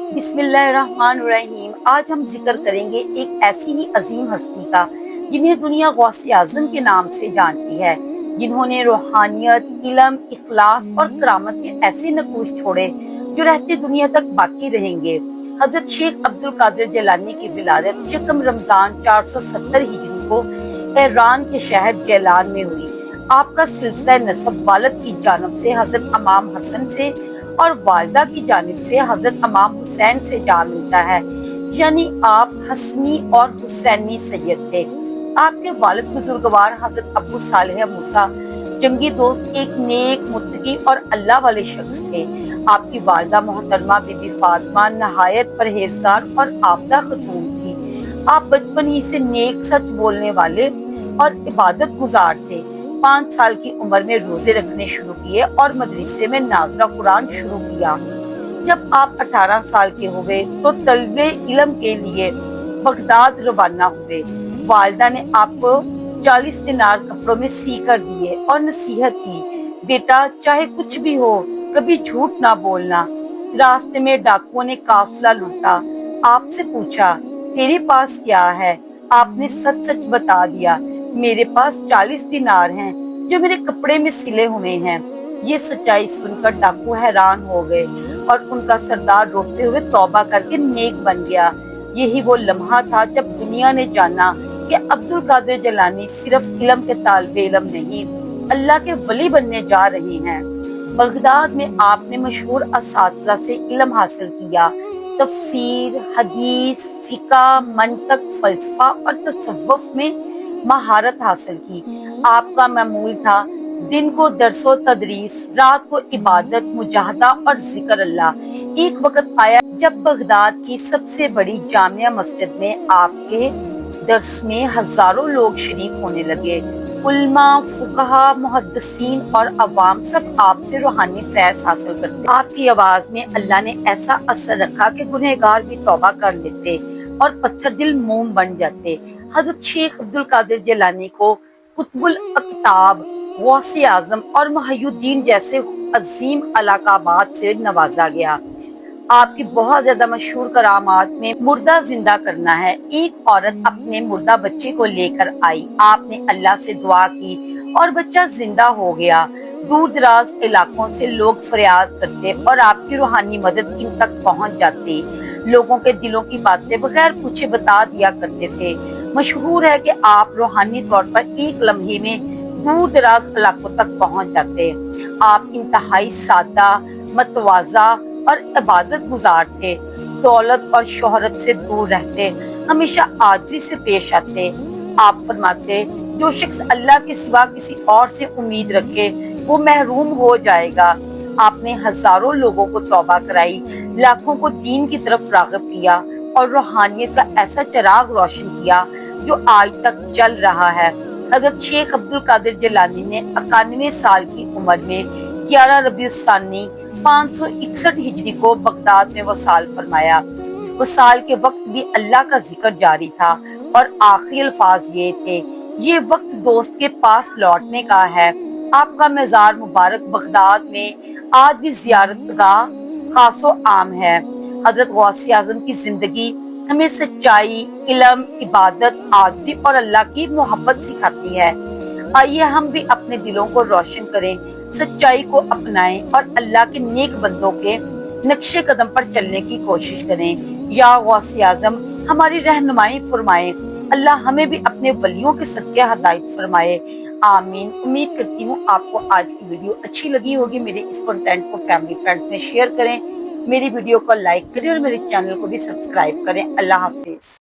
बिस्मिल्लाहिर्रहमानिर्रहीम। आज हम जिक्र करेंगे एक ऐसी ही अजीम हस्ती का जिन्हें दुनिया गौसे आजम के नाम से जानती है, जिन्होंने रूहानियत, इल्म, इखलास और करामत के ऐसे नकूश छोड़े जो रहते दुनिया तक बाकी रहेंगे। हजरत शेख अब्दुल कादिर जिलानी की विलादत यकम रमजान 470 हिजरी को ईरान के शहर जैलान में हुई। आपका सिलसिला नसब वालिद की जानिब से हजरत इमाम हसन से और वालिदा की जानिब से हजरत इमाम हुसैन से जा मिलता है, यानी आप हसनी और हुसैनी सैयद थे। आपके वालिद बुजुर्गवार हजरत अबू सालेह मूसा जंगी दोस्त, एक नेक, मुत्तकी और अल्लाह वाले शख्स थे। आपकी वालिदा मोहतरमा बीबी फातिमा नहायत परहेजगार और आबदा खतून थी। आप बचपन ही से नेक, सच बोलने वाले और इबादत गुजार थे। 5 साल की उम्र में रोजे रखने शुरू किए और मदरसे में नाज़रा कुरान शुरू किया। जब आप 18 साल के हुए तो तलबे इल्म के लिए बगदाद रवाना हुए। वालिदा ने आपको 40 दिनार कपड़ों में सी कर दिए और नसीहत की, बेटा चाहे कुछ भी हो कभी झूठ ना बोलना। रास्ते में डाकुओं ने काफिला लूटा। आपसे पूछा, तेरे पास क्या है? आपने सच सच बता दिया, मेरे पास 40 दिनार हैं जो मेरे कपड़े में सिले हुए हैं। ये सच्चाई सुनकर डाकू हैरान हो गए और उनका सरदार रोते हुए तौबा करके नेक बन गया। यही वो लम्हा था जब दुनिया ने जाना कि अब्दुल कादिर जिलानी सिर्फ इल्म के तालिबे इल्म नहीं, अल्लाह के वली बनने जा रहे हैं। बगदाद में आपने मशहूर असातिज़ा से इल्म हासिल किया। तफसीर, हदीस, फिक़ह, मंतक, फलसफा और तसव्वुफ में महारत हासिल की। आपका मामूल था दिन को दरसो तदरीस, रात को इबादत, मुजाहदा और जिक्र अल्लाह। एक वक्त आया जब बगदाद की सबसे बड़ी जामिया मस्जिद में आपके दर्स में हजारों लोग शरीक होने लगे। उल्मा, फुकहा, मुहद्दिसीन और अवाम सब आपसे रूहानी फैज हासिल करते। आपकी आवाज में अल्लाह ने ऐसा असर रखा कि गुनहगार भी तौबा कर लेते और पत्थर दिल मोम बन जाते। हजरत शेख अब्दुल कादिर जिलानी को कुतुबुल अक्ताब, गौसे आजम और मुहय्यिद्दीन जैसे अजीम अलकाबात से नवाजा गया। आपकी बहुत ज्यादा मशहूर करामात में मुर्दा जिंदा करना है। एक औरत अपने मुर्दा बच्चे को लेकर आई। आपने अल्लाह से दुआ की और बच्चा जिंदा हो गया। दूर दराज इलाकों से लोग फरियाद करते और आपकी रूहानी मदद इन तक पहुंच जाती। लोगों के दिलों की बातें बगैर पूछे बता दिया करते थे। मशहूर है कि आप रूहानी तौर पर एक लम्हे में दूर दराज इलाकों तक पहुंच जाते। आप इंतहाई सादा, मतवाजा और इबादत गुजार थे। दौलत और शोहरत से दूर रहते, हमेशा आजिज़ी से पेश आते। आप फरमाते, जो शख्स अल्लाह के सिवा किसी और से उम्मीद रखे वो महरूम हो जाएगा। आपने हजारों लोगों को तौबा कराई, लाखों को दीन की तरफ राग़िब किया और रूहानियत का ऐसा चिराग रोशन किया जो आज तक जल रहा है। हजरत शेख अब्दुल कादिर जिलानी ने 91 साल की उम्र में 11 रबीउल सानी 561 हिजरी को बगदाद में वसाल फरमाया। वसाल के वक्त भी अल्लाह का जिक्र जारी था और आखिरी अल्फाज ये थे, ये वक्त दोस्त के पास लौटने का है। आपका मज़ार मुबारक बगदाद में आज भी ज़ियारतगाह खासो आम है। हजरत गौसे आजम की जिंदगी हमें सच्चाई, इल्म, इबादत, आजिज़ी और अल्लाह की मोहब्बत सिखाती है। आइए हम भी अपने दिलों को रोशन करें, सच्चाई को अपनाएं और अल्लाह के नेक बंदों के नक्शे कदम पर चलने की कोशिश करें। या गौसे आजम हमारी रहनुमाई फरमाए। अल्लाह हमें भी अपने वलियों के सदके हिदायत फरमाए। आमीन। उम्मीद करती हूँ आपको आज की वीडियो अच्छी लगी होगी। मेरे इस कंटेंट को फैमिली फ्रेंड्स में शेयर करें, मेरी वीडियो को लाइक करें और मेरे चैनल को भी सब्सक्राइब करें। अल्लाह हाफिज।